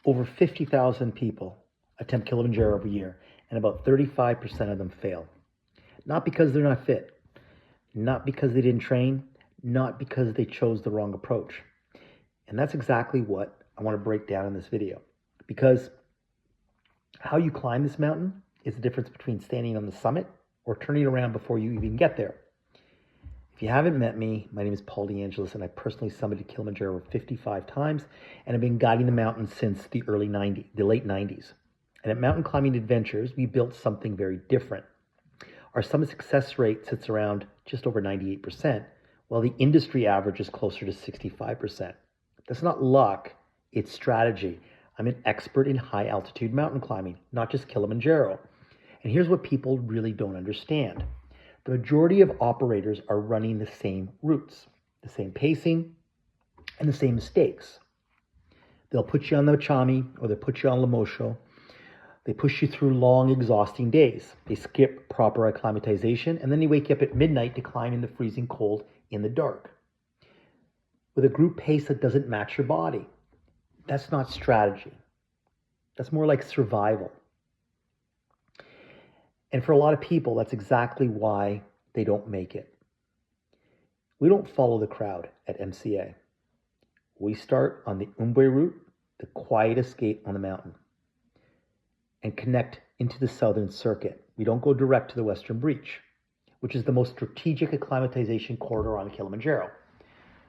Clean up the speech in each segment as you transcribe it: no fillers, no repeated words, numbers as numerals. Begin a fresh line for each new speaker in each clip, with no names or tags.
Over 50,000 people attempt Kilimanjaro every year, and about 35% of them fail. Not because they're not fit, not because they didn't train, not because they chose the wrong approach. And that's exactly what I want to break down in this video. Because how you climb this mountain is the difference between standing on the summit or turning around before you even get there. If you haven't met me, my name is Paul DeAngelis, and I personally summited Kilimanjaro 55 times, and I've been guiding the mountain since the late 90s. And at Mountain Climbing Adventures, we built something very different. Our summit success rate sits around just over 98%, while the industry average is closer to 65%. That's not luck, it's strategy. I'm an expert in high altitude mountain climbing, not just Kilimanjaro. And here's what people really don't understand. The majority of operators are running the same routes, the same pacing, and the same mistakes. They'll put you on the Chami or they'll put you on Lemosho. They push you through long, exhausting days. They skip proper acclimatization, and then they wake you up at midnight to climb in the freezing cold in the dark with a group pace that doesn't match your body. That's not strategy. That's more like survival. And for a lot of people, that's exactly why they don't make it. We don't follow the crowd at MCA. We start on the Umbwe route, the quietest gate on the mountain, and connect into the southern circuit. We don't go direct to the Western Breach, which is the most strategic acclimatization corridor on Kilimanjaro.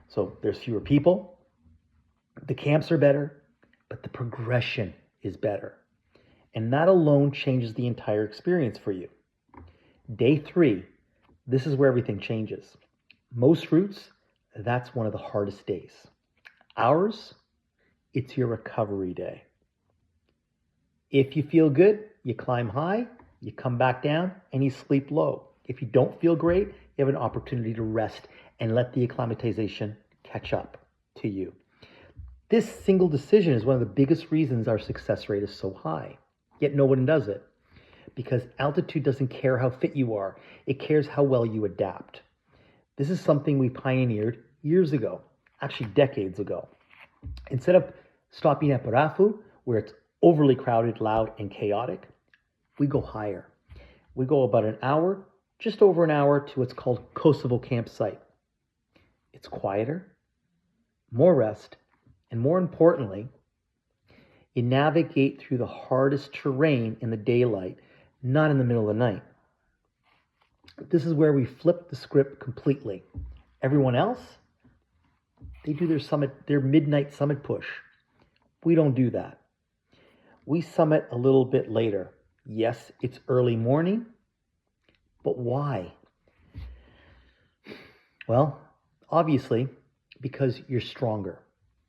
So there's fewer people, the camps are better, but the progression is better. And that alone changes the entire experience for you. Day 3, this is where everything changes. Most routes, that's one of the hardest days. Ours, it's your recovery day. If you feel good, you climb high, you come back down, and you sleep low. If you don't feel great, you have an opportunity to rest and let the acclimatization catch up to you. This single decision is one of the biggest reasons our success rate is so high. Yet no one does it, because altitude doesn't care how fit you are. It cares how well you adapt. This is something we pioneered years ago, actually decades ago. Instead of stopping at Parafu, where it's overly crowded, loud, and chaotic, we go higher. We go about an hour, just over an hour, to what's called Kosovo campsite. It's quieter, more rest, and more importantly, you navigate through the hardest terrain in the daylight, not in the middle of the night. This is where we flip the script completely. Everyone else, they do their midnight summit push. We don't do that. We summit a little bit later. Yes, it's early morning, but why? Well, obviously, because you're stronger.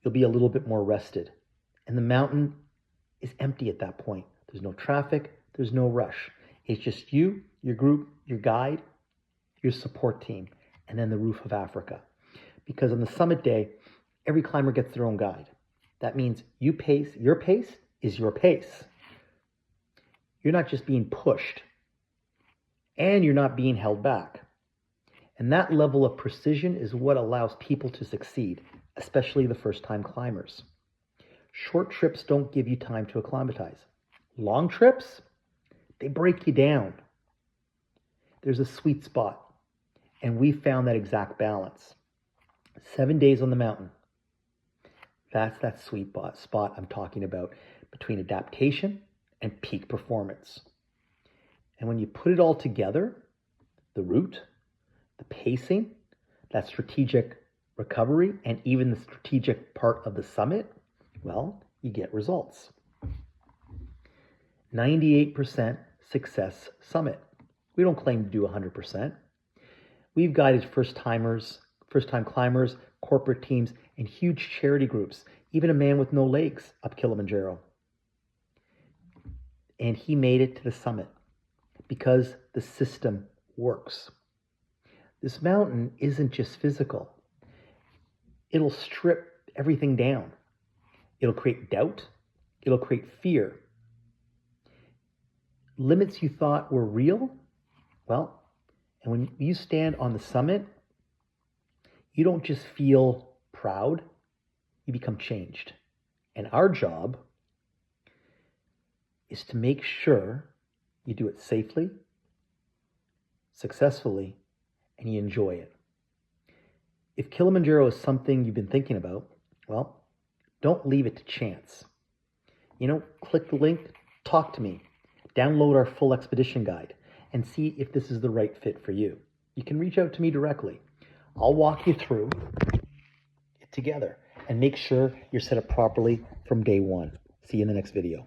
You'll be a little bit more rested. And the mountain is empty at that point. There's no traffic, there's no rush. It's just you, your group, your guide, your support team, and then the roof of Africa. Because on the summit day, every climber gets their own guide. That means your pace is your pace. You're not just being pushed, and you're not being held back. And that level of precision is what allows people to succeed, especially the first-time climbers. Short trips don't give you time to acclimatize. Long trips, they break you down. There's a sweet spot, and we found that exact balance. 7 days on the mountain. That's that sweet spot I'm talking about between adaptation and peak performance. And when you put it all together, the route, the pacing, that strategic recovery, and even the strategic part of the summit, well, you get results. 98% success summit. We don't claim to do 100%. We've guided first-time climbers, corporate teams, and huge charity groups, even a man with no legs up Kilimanjaro. And he made it to the summit because the system works. This mountain isn't just physical. It'll strip everything down. It'll create doubt. It'll create fear. Limits you thought were real, well, and when you stand on the summit, you don't just feel proud, you become changed. And our job is to make sure you do it safely, successfully, and you enjoy it. If Kilimanjaro is something you've been thinking about, well, don't leave it to chance. Click the link, talk to me, download our full expedition guide, and see if this is the right fit for you. You can reach out to me directly. I'll walk you through it together and make sure you're set up properly from day one. See you in the next video.